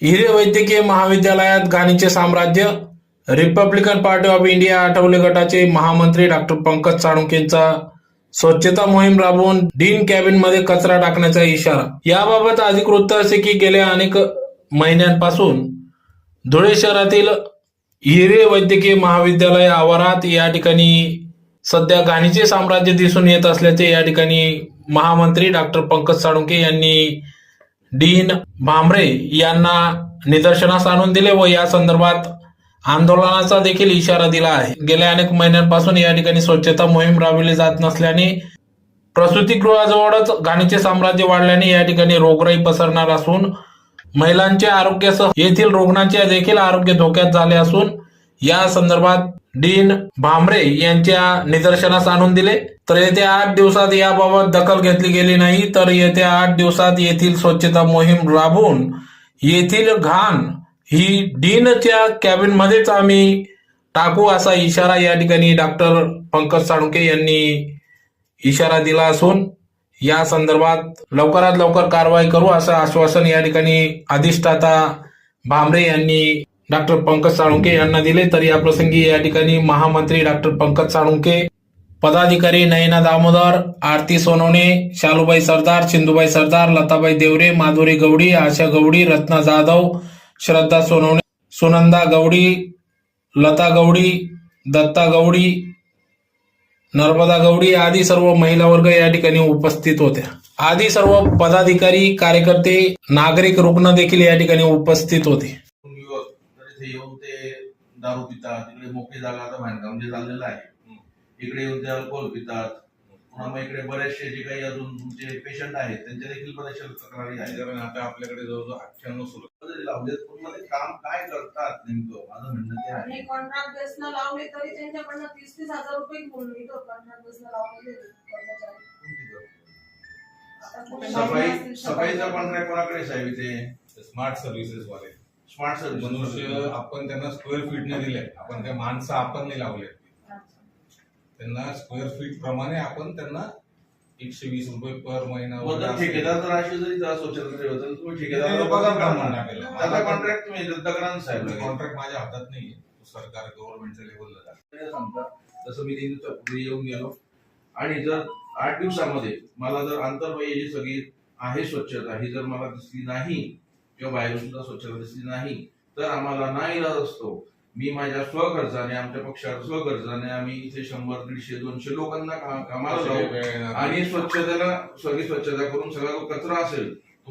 हिरे वैद्यकीय महाविद्यालयात घाणीचे साम्राज्य. Republican party of India Athawale गटाचे महामंत्री डॉक्टर पंकज साळुंखेंचा स्वच्छता मोहीम राबवून डीन कॅबिन मध्ये कचरा टाकण्याचा इशारा. याबाबत अधिक वृत्त असे की गेल्या अनेक महिन्यांपासून धुळे शहरातील हिरे वैद्यकीय महाविद्यालय आवारात या ठिकाणी सध्या घाणीचे साम्राज्य दिसून येत असल्याचे या ठिकाणी महामंत्री डॉक्टर पंकज साळुंखे यांनी डीन भामरे यांना निदर्शनास आणून दिले व या संदर्भात आंदोलनाचा देखील इशारा दिला आहे. गेल्या अनेक महिन्यांपासून या ठिकाणी स्वच्छता मोहीम राबवली जात नसल्याने प्रसूतिगृहाजवळच घाणीचे साम्राज्य वाढल्याने या ठिकाणी रोगराई पसरणार असून महिलांच्या आरोग्यासह येथील रुग्णांचे देखील आरोग्य धोक्यात झाले असून या संदर्भात डीन भामरे यांच्या निदर्शनास आणून दिले. तर येत्या 8 दिवसात याबाबत दखल घेतली गेली नाही तर येत्या 8 दिवसात येथील स्वच्छता मोहीम राबवून येथील घाण ही डीनच्या कॅबिन मध्येच आम्ही टाकू असा इशारा या ठिकाणी डॉक्टर पंकज साळुंखे यांनी इशारा दिला असून या संदर्भात लवकरात लवकर कारवाई करू असं आश्वासन या ठिकाणी अधिष्ठाता भामरे यांनी डॉक्टर पंकज साळुंखे यांना दिले. तर या प्रसंगी या ठिकाणी महामंत्री डॉक्टर पंकज साळुंखे, पदाधिकारी नयना दामोदर, आरती सोनवणे, शालूबाई सरदार, सिंधुबाई सरदार, लताबाई देवरे, माधुरी गवडी, आशा गवडी, रत्ना जाधव, श्रद्धा सोनवणे, सुनंदा गवडी, लता गवडी, दत्ता गवडी, नर्मदा गवडी आदी सर्व महिला वर्ग या ठिकाणी उपस्थित होत्या. आदी सर्व पदाधिकारी, कार्यकर्ते, नागरिक, रुग्ण देखील या ठिकाणी उपस्थित होते. येऊन ते दारू पितात, तिकडे मोकळी जागा आता बांधकाम जे चाललेलं आहे, इकडे येऊन ते अल्कोहोल पितात. पुन्हा मग इकडे बरेचसे जे काही अजून तुमचे पेशंट आहेत त्यांच्या देखील बऱ्याचशा तक्रारी आहेत. कारण आता आपल्याकडे जवळजवळ 98 सुरू लावलेत, पण मध्ये काम काय करतात नेमकं माझं म्हणणं ते आहे. कॉन्ट्रॅक्ट बेसला लावले तरी त्यांच्याकडनं 30-30 हजार रुपये घेऊन येतो. कॉन्ट्रॅक्ट बेसला लावलेले सफाईचा कॉन्ट्रॅक्ट कोणाकडे साहेब इथे? स्मार्ट सर्व्हिसेस वाले. स्मार्ट सर्व्हिस मनुष्य आपण त्यांना स्क्वेअर फीट ने दिले, आपण त्या माणसं आपण नाही लावले, त्यांना स्क्वेअर फीट प्रमाणे आपण त्यांना 120 रुपये पर महिना. ठेकेदार जर अशी जरी स्वच्छता ठेवत तुम्ही ठेकेदाराला त्याचा कॉन्ट्रॅक्ट तुम्ही रद्द करा साहेब. कॉन्ट्रॅक्ट माझ्या हातात नाहीये, सरकार गव्हर्नमेंटच्या लेवलला सांगता. तसं मी पुढे येऊन गेलो आणि जर 8 दिवसामध्ये मला जर आंतरबाह्य जी सगळी आहे स्वच्छता ही जर मला दिसली नाही किंवा बाहेरून सुद्धा स्वच्छता दिसली नाही तर आम्हाला नाईलाज असतो. मी माझ्या स्वखर्चाने, आमच्या पक्षाच्या स्वखर्चाने आम्ही इथे 100, 150, 200 लोकांना कामाला लावू आणि स्वच्छतेला सगळी स्वच्छता करून सगळा जो कचरा असेल